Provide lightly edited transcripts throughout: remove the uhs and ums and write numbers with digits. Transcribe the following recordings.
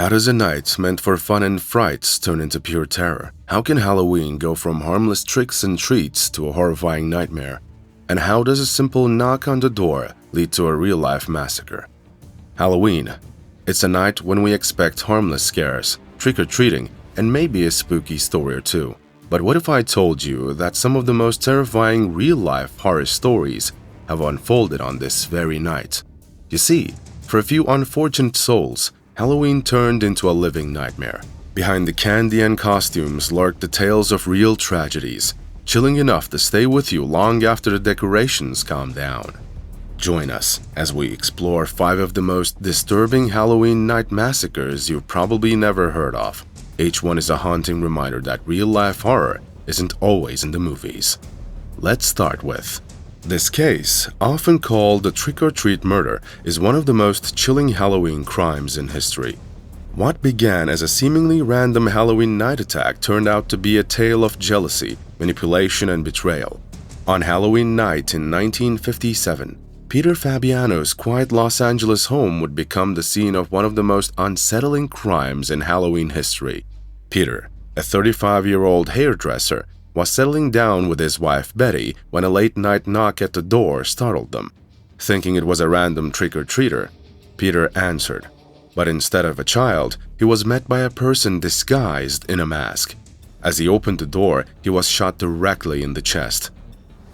How does a night meant for fun and frights turn into pure terror? How can Halloween go from harmless tricks and treats to a horrifying nightmare? And how does a simple knock on the door lead to a real-life massacre? Halloween. It's a night when we expect harmless scares, trick-or-treating, and maybe a spooky story or two. But what if I told you that some of the most terrifying real-life horror stories have unfolded on this very night? You see, for a few unfortunate souls, Halloween turned into a living nightmare. Behind the candy and costumes lurked the tales of real tragedies, chilling enough to stay with you long after the decorations calm down. Join us as we explore 5 of the most disturbing Halloween night massacres you've probably never heard of. Each one is a haunting reminder that real-life horror isn't always in the movies. Let's start with this case, often called the trick-or-treat murder, is one of the most chilling Halloween crimes in history. What began as a seemingly random Halloween night attack turned out to be a tale of jealousy, manipulation, and betrayal. On Halloween night in 1957, Peter Fabiano's quiet Los Angeles home would become the scene of one of the most unsettling crimes in Halloween history. Peter, a 35-year-old hairdresser, was settling down with his wife Betty when a late-night knock at the door startled them. Thinking it was a random trick-or-treater, Peter answered. But instead of a child, he was met by a person disguised in a mask. As he opened the door, he was shot directly in the chest.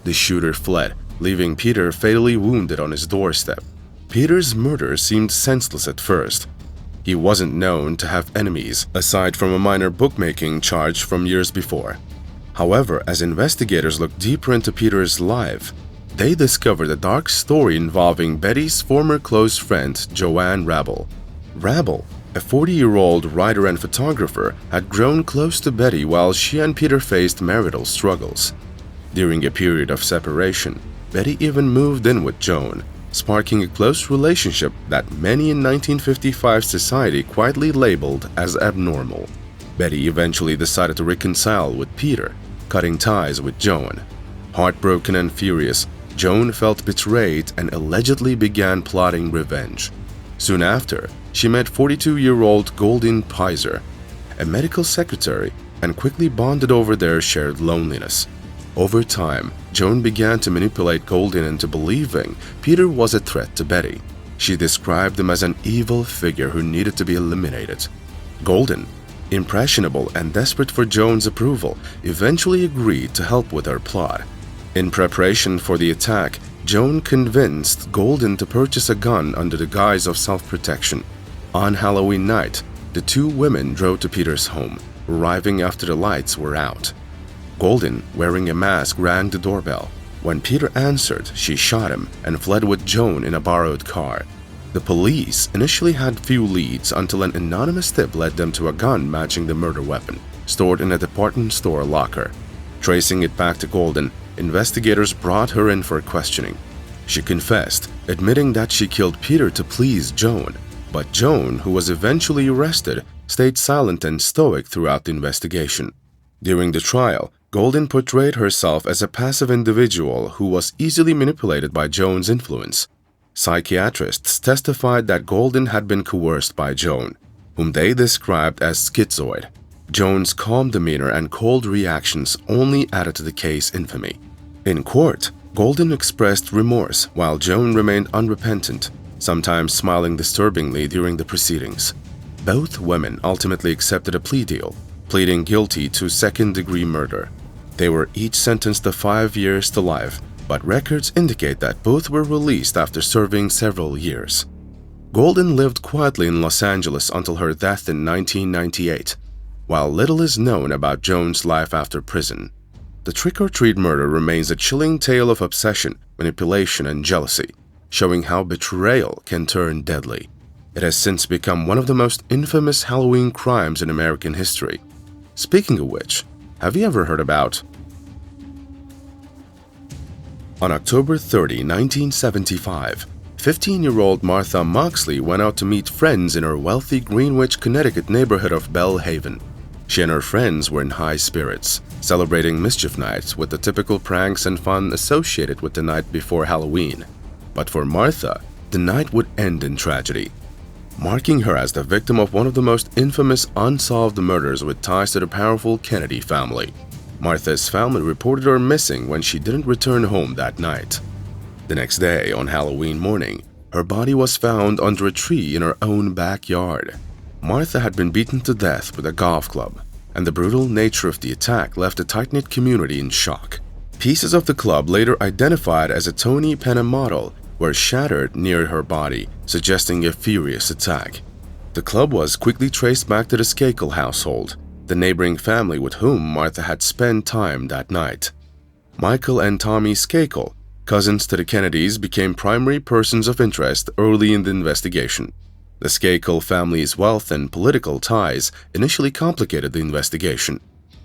The shooter fled, leaving Peter fatally wounded on his doorstep. Peter's murder seemed senseless at first. He wasn't known to have enemies, aside from a minor bookmaking charge from years before. However, as investigators looked deeper into Peter's life, they discovered a dark story involving Betty's former close friend, Joanne Rabel. Rabel, a 40-year-old writer and photographer, had grown close to Betty while she and Peter faced marital struggles. During a period of separation, Betty even moved in with Joan, sparking a close relationship that many in 1955 society quietly labeled as abnormal. Betty eventually decided to reconcile with Peter, cutting ties with Joan. Heartbroken and furious, Joan felt betrayed and allegedly began plotting revenge. Soon after, she met 42-year-old Golden Pizer, a medical secretary, and quickly bonded over their shared loneliness. Over time, Joan began to manipulate Golden into believing Peter was a threat to Betty. She described him as an evil figure who needed to be eliminated. Golden, impressionable and desperate for Joan's approval, eventually agreed to help with her plot. In preparation for the attack, Joan convinced Golden to purchase a gun under the guise of self-protection. On Halloween night, the two women drove to Peter's home, arriving after the lights were out. Golden, wearing a mask, rang the doorbell. When Peter answered, she shot him and fled with Joan in a borrowed car. The police initially had few leads until an anonymous tip led them to a gun matching the murder weapon, stored in a department store locker. Tracing it back to Golden, investigators brought her in for questioning. She confessed, admitting that she killed Peter to please Joan. But Joan, who was eventually arrested, stayed silent and stoic throughout the investigation. During the trial, Golden portrayed herself as a passive individual who was easily manipulated by Joan's influence. Psychiatrists testified that Golden had been coerced by Joan, whom they described as schizoid. Joan's calm demeanor and cold reactions only added to the case infamy. In court, Golden expressed remorse while Joan remained unrepentant, sometimes smiling disturbingly during the proceedings. Both women ultimately accepted a plea deal, pleading guilty to second-degree murder. They were each sentenced to 5 years to life, but records indicate that both were released after serving several years. Golden lived quietly in Los Angeles until her death in 1998. While little is known about Joan's life after prison, the trick-or-treat murder remains a chilling tale of obsession, manipulation, and jealousy, showing how betrayal can turn deadly. It has since become one of the most infamous Halloween crimes in American history. Speaking of which, have you ever heard about? On October 30, 1975, 15-year-old Martha Moxley went out to meet friends in her wealthy Greenwich, Connecticut neighborhood of Belle Haven. She and her friends were in high spirits, celebrating Mischief Night with the typical pranks and fun associated with the night before Halloween. But for Martha, the night would end in tragedy. marking her as the victim of one of the most infamous unsolved murders with ties to the powerful Kennedy family. Martha's family reported her missing when she didn't return home that night. The next day, on Halloween morning, her body was found under a tree in her own backyard. Martha had been beaten to death with a golf club, and the brutal nature of the attack left a tight-knit community in shock. Pieces of the club, later identified as a Tony Penna model, were shattered near her body, suggesting a furious attack. The club was quickly traced back to the Skakel household, the neighboring family with whom Martha had spent time that night. Michael and Tommy Skakel, cousins to the Kennedys, became primary persons of interest early in the investigation. The Skakel family's wealth and political ties initially complicated the investigation.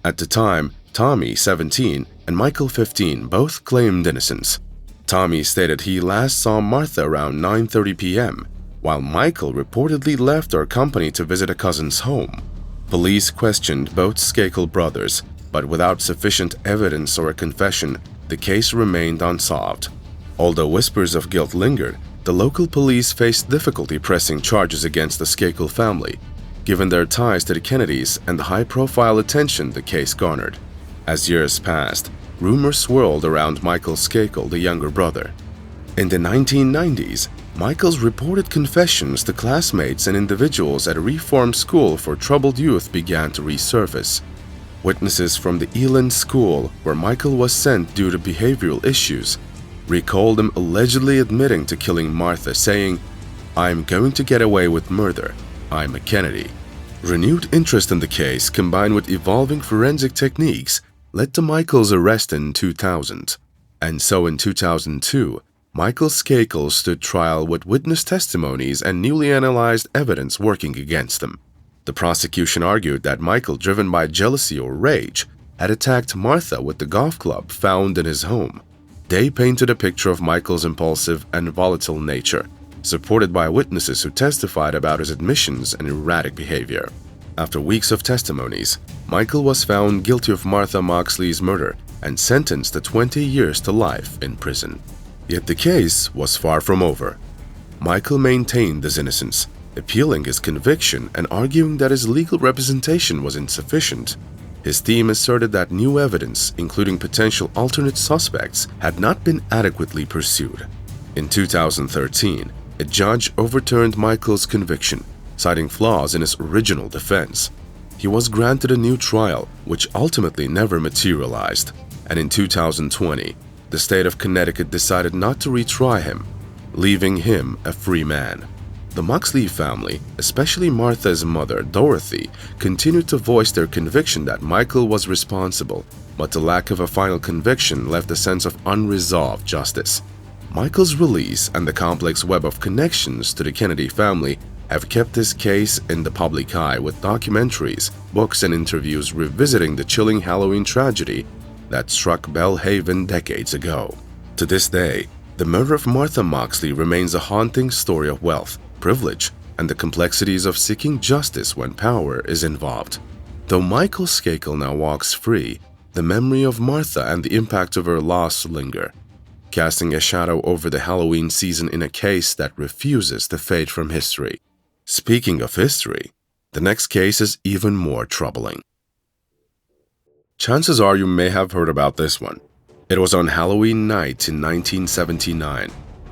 At the time, Tommy, 17, and Michael, 15, both claimed innocence. Tommy stated he last saw Martha around 9:30 p.m., while Michael reportedly left her company to visit a cousin's home. Police questioned both Skakel brothers, but without sufficient evidence or a confession, the case remained unsolved. Although whispers of guilt lingered, the local police faced difficulty pressing charges against the Skakel family, given their ties to the Kennedys and the high-profile attention the case garnered. As years passed, rumors swirled around Michael Skakel, the younger brother. In the 1990s, Michael's reported confessions to classmates and individuals at a reform school for troubled youth began to resurface. Witnesses from the Eland school, where Michael was sent due to behavioral issues, recalled him allegedly admitting to killing Martha, saying, "I'm going to get away with murder. I'm a Kennedy." Renewed interest in the case, combined with evolving forensic techniques, led to Michael's arrest in 2000. And so in 2002, Michael Skakel stood trial with witness testimonies and newly analyzed evidence working against him. The prosecution argued that Michael, driven by jealousy or rage, had attacked Martha with the golf club found in his home. They painted a picture of Michael's impulsive and volatile nature, supported by witnesses who testified about his admissions and erratic behavior. After weeks of testimonies, Michael was found guilty of Martha Moxley's murder and sentenced to 20 years to life in prison. Yet the case was far from over. Michael maintained his innocence, appealing his conviction and arguing that his legal representation was insufficient. His team asserted that new evidence, including potential alternate suspects, had not been adequately pursued. In 2013, a judge overturned Michael's conviction, citing flaws in his original defense. He was granted a new trial, which ultimately never materialized, and in 2020, the state of Connecticut decided not to retry him, leaving him a free man. The Moxley family, especially Martha's mother, Dorothy, continued to voice their conviction that Michael was responsible, but the lack of a final conviction left a sense of unresolved justice. Michael's release and the complex web of connections to the Kennedy family have kept this case in the public eye, with documentaries, books, and interviews revisiting the chilling Halloween tragedy that struck Bellhaven decades ago. To this day, the murder of Martha Moxley remains a haunting story of wealth, privilege, and the complexities of seeking justice when power is involved. Though Michael Skakel now walks free, the memory of Martha and the impact of her loss linger, casting a shadow over the Halloween season in a case that refuses to fade from history. Speaking of history, the next case is even more troubling. Chances are you may have heard about this one. It was on Halloween night in 1979.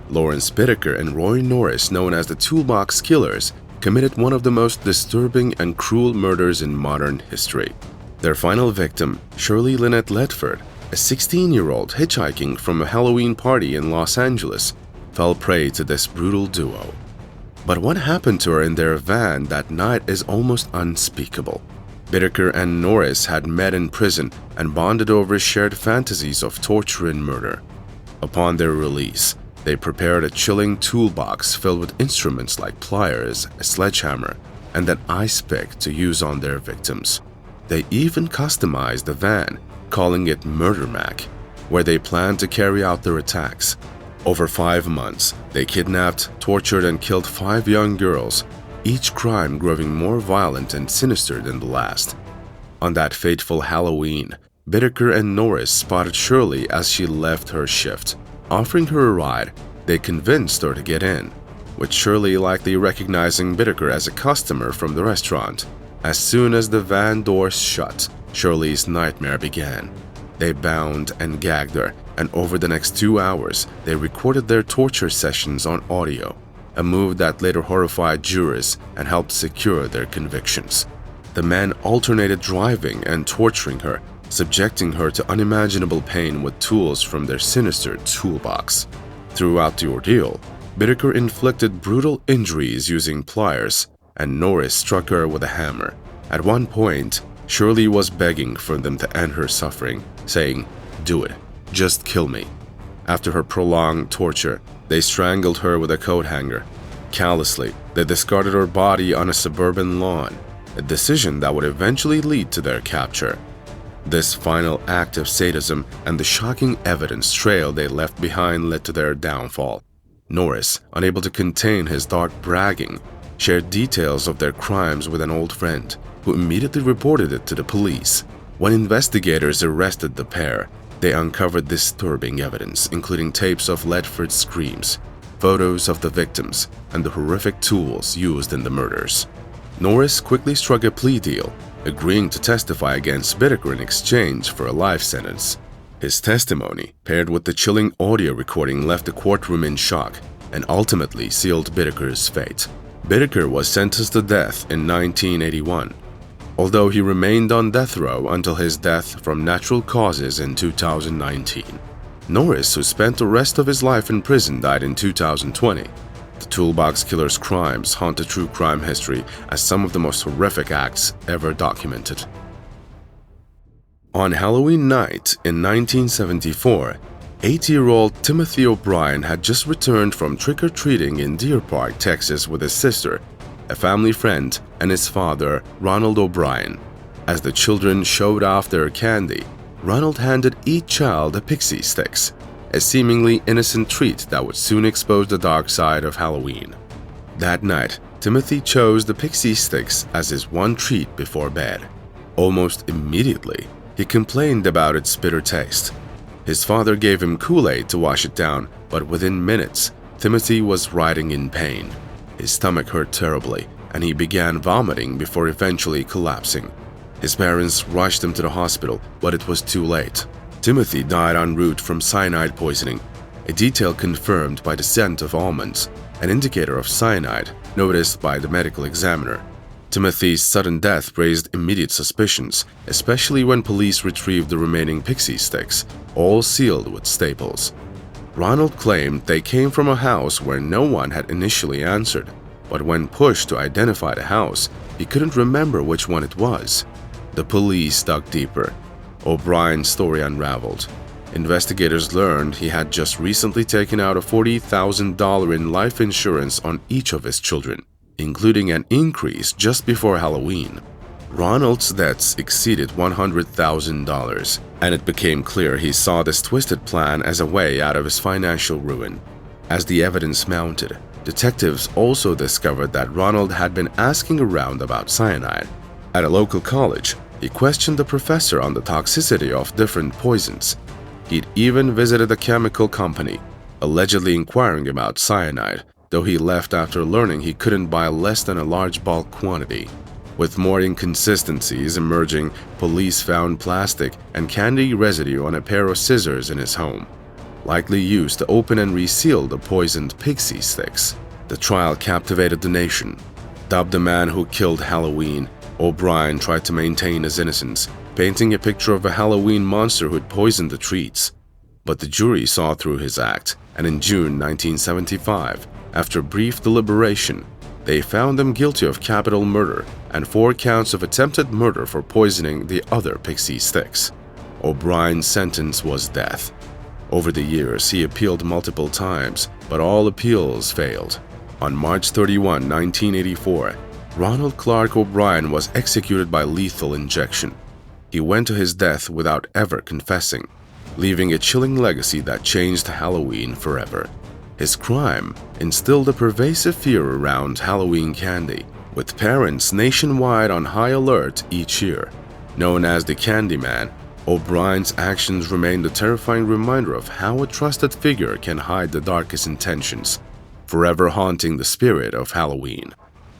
Lawrence Bittaker and Roy Norris, known as the Toolbox Killers, committed one of the most disturbing and cruel murders in modern history. Their final victim, Shirley Lynette Ledford, a 16-year-old hitchhiking from a Halloween party in Los Angeles, fell prey to this brutal duo. But what happened to her in their van that night is almost unspeakable. Bittaker and Norris had met in prison and bonded over shared fantasies of torture and murder. Upon their release, they prepared a chilling toolbox filled with instruments like pliers, a sledgehammer, and an ice pick to use on their victims. They even customized the van, calling it Murder Mac, where they planned to carry out their attacks. Over 5 months, they kidnapped, tortured, and killed 5 young girls, each crime growing more violent and sinister than the last. On that fateful Halloween, Bittaker and Norris spotted Shirley as she left her shift. Offering her a ride, they convinced her to get in. with Shirley likely recognizing Bittaker as a customer from the restaurant. As soon as the van doors shut, Shirley's nightmare began. They bound and gagged her, and over the next 2 hours, they recorded their torture sessions on audio, a move that later horrified jurors and helped secure their convictions. The men alternated driving and torturing her, subjecting her to unimaginable pain with tools from their sinister toolbox. Throughout the ordeal, Bittaker inflicted brutal injuries using pliers, and Norris struck her with a hammer. At one point, Shirley was begging for them to end her suffering, saying, "Do it, just kill me." After her prolonged torture, they strangled her with a coat hanger. Callously, they discarded her body on a suburban lawn, a decision that would eventually lead to their capture. This final act of sadism and the shocking evidence trail they left behind led to their downfall. Norris, unable to contain his dark bragging, shared details of their crimes with an old friend, who immediately reported it to the police. When investigators arrested the pair, they uncovered disturbing evidence, including tapes of Ledford's screams, photos of the victims, and the horrific tools used in the murders. Norris quickly struck a plea deal, agreeing to testify against Bittaker in exchange for a life sentence. His testimony, paired with the chilling audio recording, left the courtroom in shock and ultimately sealed Bittaker's fate. Bittaker was sentenced to death in 1981, although he remained on death row until his death from natural causes in 2019. Norris, who spent the rest of his life in prison, died in 2020. The Toolbox Killers' crimes haunt the true crime history as some of the most horrific acts ever documented. On Halloween night in 1974, 80-year-old Timothy O'Brien had just returned from trick-or-treating in Deer Park, Texas with his sister, a family friend, and his father, Ronald O'Brien. As the children showed off their candy, Ronald handed each child a Pixie sticks, a seemingly innocent treat that would soon expose the dark side of Halloween. That night, Timothy chose the Pixie sticks as his one treat before bed. Almost immediately, he complained about its bitter taste. His father gave him Kool-Aid to wash it down, but within minutes, Timothy was writhing in pain. His stomach hurt terribly, and he began vomiting before eventually collapsing. His parents rushed him to the hospital, but it was too late. Timothy died en route from cyanide poisoning, a detail confirmed by the scent of almonds, an indicator of cyanide noticed by the medical examiner. Timothy's sudden death raised immediate suspicions, especially when police retrieved the remaining Pixie sticks, all sealed with staples. Ronald claimed they came from a house where no one had initially answered, but when pushed to identify the house, he couldn't remember which one it was. The police dug deeper. O'Brien's story unraveled. Investigators learned he had just recently taken out a $40,000 in life insurance on each of his children, including an increase just before Halloween. Ronald's debts exceeded $100,000, and it became clear he saw this twisted plan as a way out of his financial ruin. As the evidence mounted, detectives also discovered that Ronald had been asking around about cyanide. At a local college, he questioned the professor on the toxicity of different poisons. He'd even visited a chemical company, allegedly inquiring about cyanide, though he left after learning he couldn't buy less than a large bulk quantity. With more inconsistencies emerging, police found plastic and candy residue on a pair of scissors in his home, likely used to open and reseal the poisoned Pixie sticks. The trial captivated the nation. Dubbed the man who killed Halloween, O'Brien tried to maintain his innocence, painting a picture of a Halloween monster who'd poisoned the treats. But the jury saw through his act, and in June 1975, after brief deliberation, they found him guilty of capital murder and 4 counts of attempted murder for poisoning the other Pixie sticks. O'Brien's sentence was death. Over the years, he appealed multiple times, but all appeals failed. On March 31, 1984, Ronald Clark O'Brien was executed by lethal injection. He went to his death without ever confessing, leaving a chilling legacy that changed Halloween forever. His crime instilled a pervasive fear around Halloween candy, with parents nationwide on high alert each year. Known as the Candyman, O'Brien's actions remained a terrifying reminder of how a trusted figure can hide the darkest intentions. forever haunting the spirit of Halloween.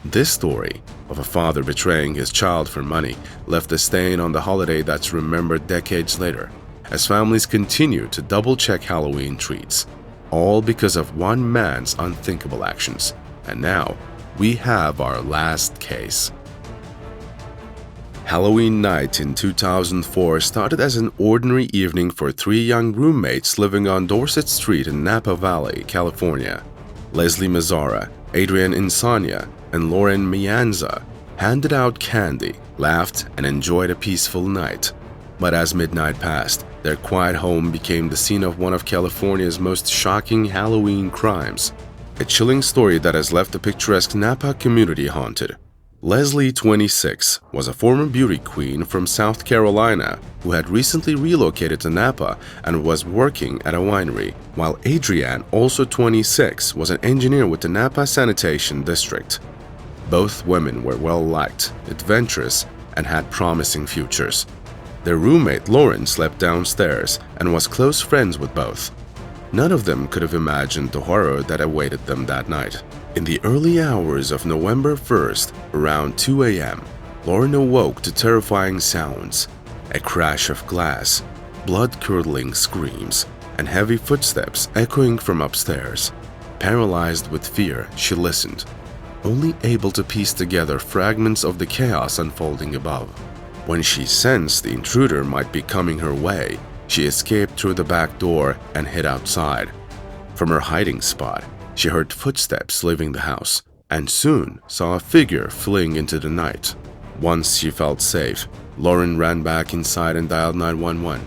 This story of a father betraying his child for money left a stain on the holiday that's remembered decades later, as families continue to double-check Halloween treats, all because of one man's unthinkable actions. And now, we have our last case. Halloween night in 2004 started as an ordinary evening for three young roommates living on Dorset Street in Napa Valley, California. Leslie Mazzara, Adrienne Insania, and Lauren Mianza handed out candy, laughed, and enjoyed a peaceful night. But as midnight passed, their quiet home became the scene of one of California's most shocking Halloween crimes. A chilling story that has left the picturesque Napa community haunted. Leslie, 26, was a former beauty queen from South Carolina who had recently relocated to Napa and was working at a winery, while Adrienne, also 26, was an engineer with the Napa Sanitation District. Both women were well-liked, adventurous, and had promising futures. Their roommate Lauren slept downstairs and was close friends with both. None of them could have imagined the horror that awaited them that night. In the early hours of November 1st, around 2 a.m., Lauren awoke to terrifying sounds: a crash of glass, blood-curdling screams, and heavy footsteps echoing from upstairs. Paralyzed with fear, she listened, only able to piece together fragments of the chaos unfolding above. When she sensed the intruder might be coming her way, she escaped through the back door and hid outside. From her hiding spot, she heard footsteps leaving the house and soon saw a figure fleeing into the night. Once she felt safe, Lauren ran back inside and dialed 911.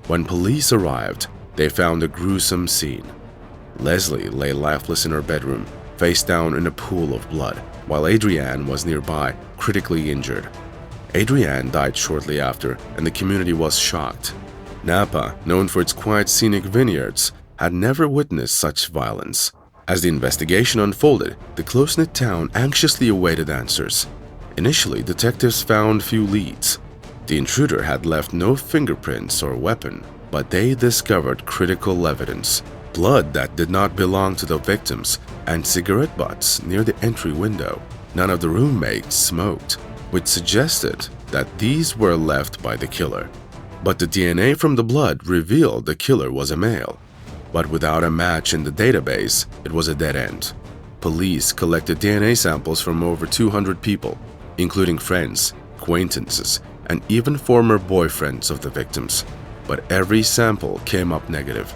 When police arrived, they found a gruesome scene. Leslie lay lifeless in her bedroom, face down in a pool of blood, while Adrienne was nearby, critically injured. Adrienne died shortly after, and the community was shocked. Napa, known for its quiet scenic vineyards, had never witnessed such violence. As the investigation unfolded, the close-knit town anxiously awaited answers. Initially, detectives found few leads. The intruder had left no fingerprints or weapon, but they discovered critical evidence: blood that did not belong to the victims and cigarette butts near the entry window. None of the roommates smoked, which suggested that these were left by the killer. But the DNA from the blood revealed the killer was a male. But without a match in the database, it was a dead end. Police collected DNA samples from over 200 people, including friends, acquaintances, and even former boyfriends of the victims. But every sample came up negative,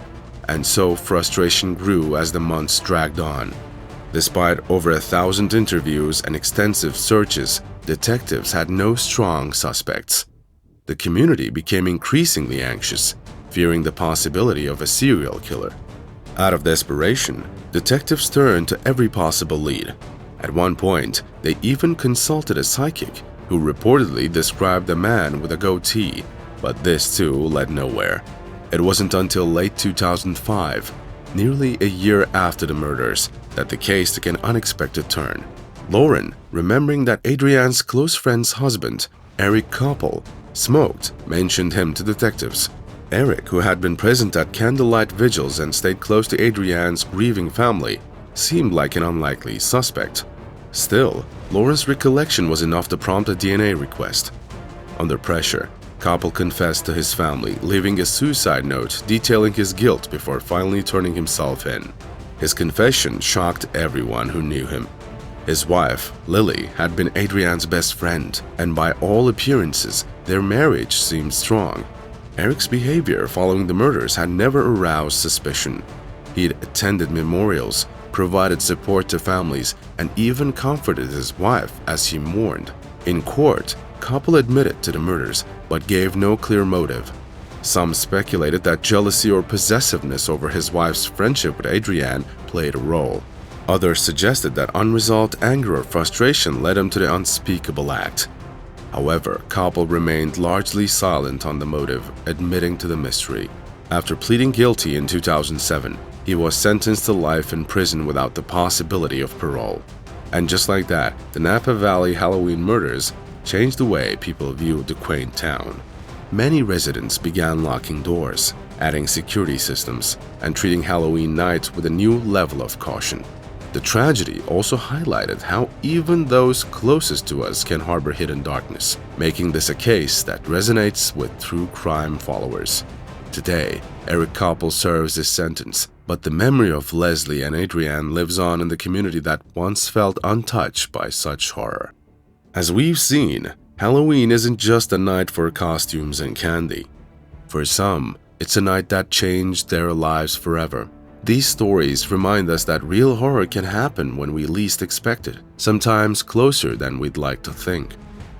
and so frustration grew as the months dragged on. Despite over 1,000 interviews and extensive searches, detectives had no strong suspects. The community became increasingly anxious, fearing the possibility of a serial killer. Out of desperation, detectives turned to every possible lead. At one point, they even consulted a psychic who reportedly described a man with a goatee, but this too led nowhere. It wasn't until late 2005, nearly a year after the murders, that the case took an unexpected turn. Lauren, remembering that Adrienne's close friend's husband, Eric Koppel, smoked, mentioned him to detectives. Eric, who had been present at candlelight vigils and stayed close to Adrienne's grieving family, seemed like an unlikely suspect. Still, Lauren's recollection was enough to prompt a DNA request. Under pressure, Koppel confessed to his family, leaving a suicide note detailing his guilt before finally turning himself in. His confession shocked everyone who knew him. His wife, Lily, had been Adrienne's best friend, and by all appearances, their marriage seemed strong. Eric's behavior following the murders had never aroused suspicion. He had attended memorials, provided support to families, and even comforted his wife as she mourned. In court, Koppel admitted to the murders, but gave no clear motive. Some speculated that jealousy or possessiveness over his wife's friendship with Adrienne played a role. Others suggested that unresolved anger or frustration led him to the unspeakable act. However, Koppel remained largely silent on the motive, admitting to the mystery. After pleading guilty in 2007, he was sentenced to life in prison without the possibility of parole. And just like that, the Napa Valley Halloween murders changed the way people viewed the quaint town. Many residents began locking doors, adding security systems, and treating Halloween night with a new level of caution. The tragedy also highlighted how even those closest to us can harbor hidden darkness, making this a case that resonates with true crime followers. Today, Eric Koppel serves his sentence, but the memory of Leslie and Adrienne lives on in the community that once felt untouched by such horror. As we've seen, Halloween isn't just a night for costumes and candy. For some, it's a night that changed their lives forever. These stories remind us that real horror can happen when we least expect it, sometimes closer than we'd like to think.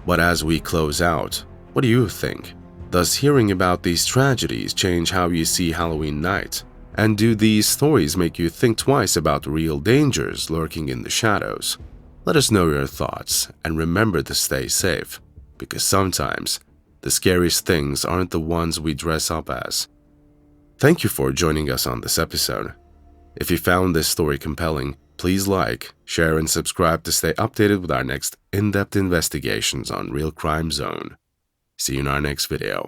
But as we close out, what do you think? Does hearing about these tragedies change how you see Halloween night? And do these stories make you think twice about real dangers lurking in the shadows? Let us know your thoughts and remember to stay safe, because sometimes the scariest things aren't the ones we dress up as. Thank you for joining us on this episode. If you found this story compelling, please like, share, and subscribe to stay updated with our next in-depth investigations on Real Crime Zone. See you in our next video.